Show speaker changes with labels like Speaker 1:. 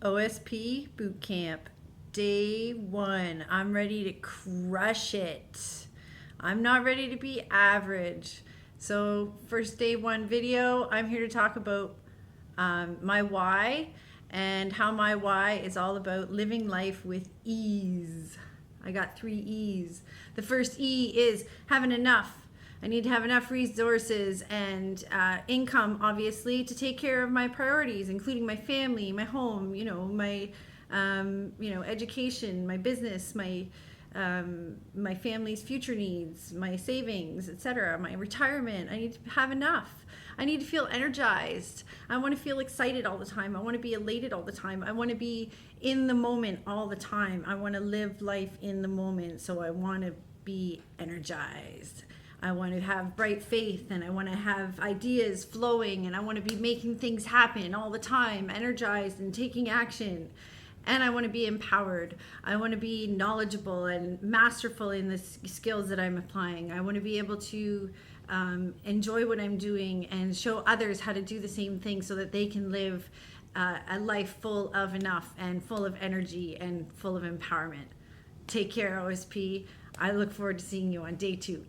Speaker 1: OSP Bootcamp, day 1. I'm ready to crush it. I'm not ready to be average. So first day 1 video, I'm here to talk about my why and how my why is all about living life with ease. I got 3 E's. The first E is having enough. I need to have enough resources and income, obviously, to take care of my priorities, including my family, my home, my education, my business, my family's future needs, my savings, etc., my retirement. I need to have enough. I need to feel energized. I want to feel excited all the time. I want to be elated all the time. I want to be in the moment all the time. I want to live life in the moment, so I want to be energized. I want to have bright faith, and I want to have ideas flowing, and I want to be making things happen all the time, energized and taking action. And I want to be empowered. I want to be knowledgeable and masterful in the skills that I'm applying. I want to be able to enjoy what I'm doing and show others how to do the same thing so that they can live a life full of enough and full of energy and full of empowerment. Take care, OSP. I look forward to seeing you on day 2.